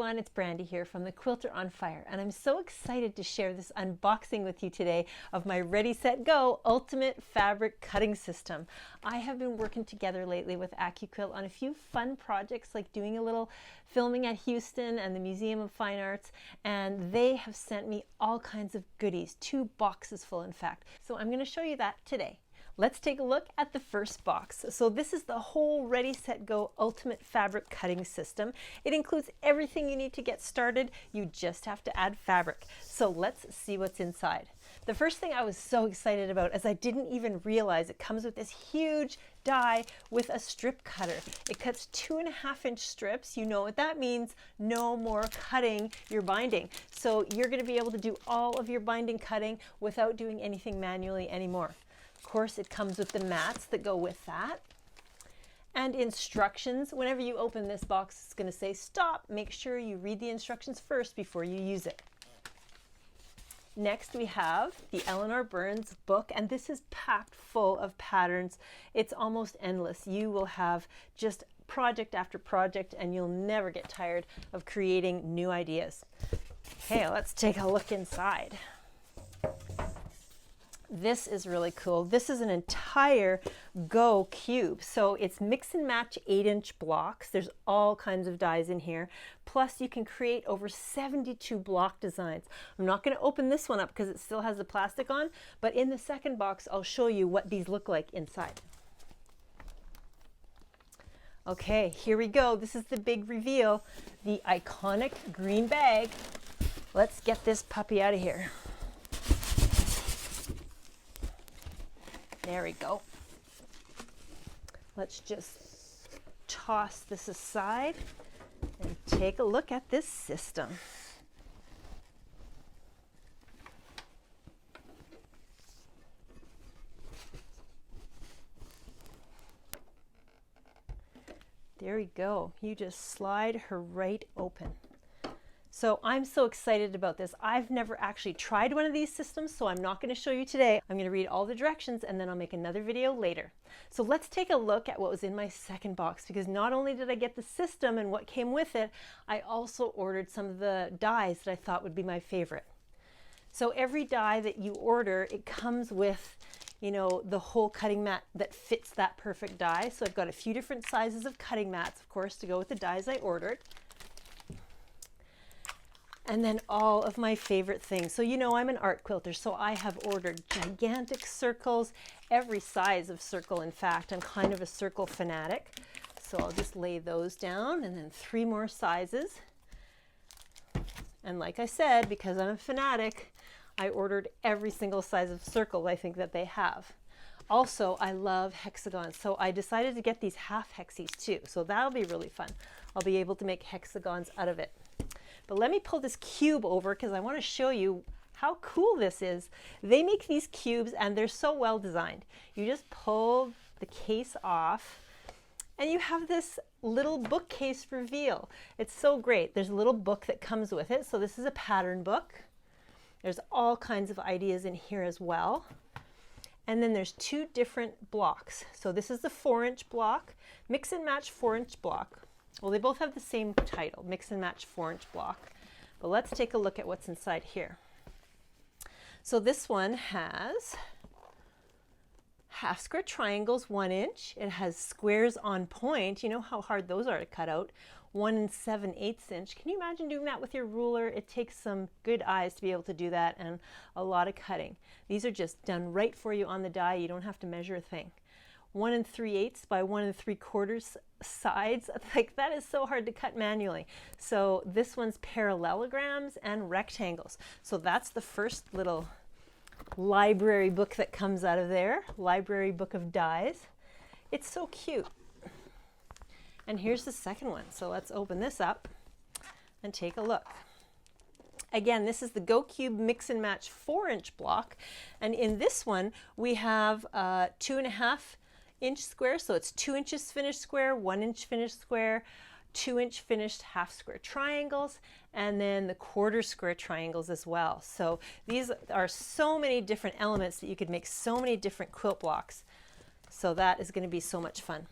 everyone, it's Brandy here from the Quilter on Fire, and I'm so excited to share this unboxing with you today of my Ready Set Go Ultimate Fabric Cutting System. I have been working together lately with accuquilt on a few fun projects, like doing a little filming at Houston and the Museum of Fine Arts, and they have sent me all kinds of goodies, 2 boxes full in fact. So I'm going to show you that today. Let's take a look at the first box. So this is the whole Ready Set Go Ultimate Fabric Cutting System. It includes everything you need to get started. You just have to add fabric. So let's see what's inside. The first thing I was so excited about is I didn't even realize it comes with this huge die with a strip cutter. It cuts 2.5-inch strips. You know what that means. No more cutting your binding. So you're going to be able to do all of your binding cutting without doing anything manually anymore. Of course, it comes with the mats that go with that. And instructions. Whenever you open this box, it's going to say stop. Make sure you read the instructions first before you use it. Next, we have the Eleanor Burns book, and this is packed full of patterns. It's almost endless. You will have just project after project, and you'll never get tired of creating new ideas. Okay, let's take a look inside. This is really cool. This is an entire Go cube. So it's mix and match 8-inch blocks. There's all kinds of dies in here. Plus you can create over 72 block designs. I'm not going to open this one up because it still has the plastic on, but in the second box I'll show you what these look like inside. Okay, here we go. This is the big reveal. The iconic green bag. Let's get this puppy out of here. There we go. Let's just toss this aside and take a look at this system. There we go. You just slide her right open. So I'm so excited about this. I've never actually tried one of these systems, so I'm not going to show you today. I'm going to read all the directions and then I'll make another video later. So let's take a look at what was in my second box, because not only did I get the system and what came with it, I also ordered some of the dies that I thought would be my favorite. So every die that you order, it comes with, you know, the whole cutting mat that fits that perfect die. So I've got a few different sizes of cutting mats, of course, to go with the dies I ordered. And then all of my favorite things. So you know I'm an art quilter, so I have ordered gigantic circles, every size of circle in fact. I'm kind of a circle fanatic. So I'll just lay those down, and then 3 more sizes. And like I said, because I'm a fanatic, I ordered every single size of circle I think that they have. Also, I love hexagons, so I decided to get these half hexies too. So that'll be really fun. I'll be able to make hexagons out of it. But let me pull this cube over because I want to show you how cool this is. They make these cubes and they're so well designed. You just pull the case off and you have this little bookcase reveal. It's so great. There's a little book that comes with it. So this is a pattern book. There's all kinds of ideas in here as well. And then there's 2 different blocks. So this is the 4-inch block, mix and match 4-inch block. Well, they both have the same title, mix and match 4-inch block. But let's take a look at what's inside here. So this one has half square triangles, 1 inch. It has squares on point. You know how hard those are to cut out. 1 7/8 inch. Can you imagine doing that with your ruler? It takes some good eyes to be able to do that, and a lot of cutting. These are just done right for you on the die. You don't have to measure a thing. 1 3/8 by 1 3/4 sides. Like, that is so hard to cut manually. So this one's parallelograms and rectangles. So that's the first little library book that comes out of there. Library book of dies. It's so cute. And here's the second one. So let's open this up and take a look. Again, this is the Go Cube Mix and Match 4-inch block. And in this one, we have 2.5-inch square. So it's 2 inches finished square, 1 inch finished square, 2-inch finished half square triangles, and then the 1/4 square triangles as well. So these are so many different elements that you could make so many different quilt blocks. So that is going to be so much fun.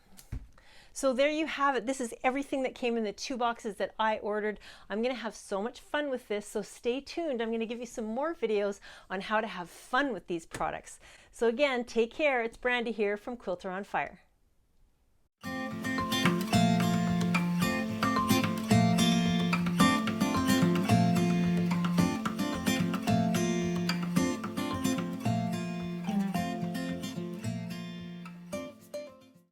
So there you have it. This is everything that came in the 2 boxes that I ordered. I'm going to have so much fun with this, so stay tuned. I'm going to give you some more videos on how to have fun with these products. So again, take care. It's Brandy here from Quilter on Fire.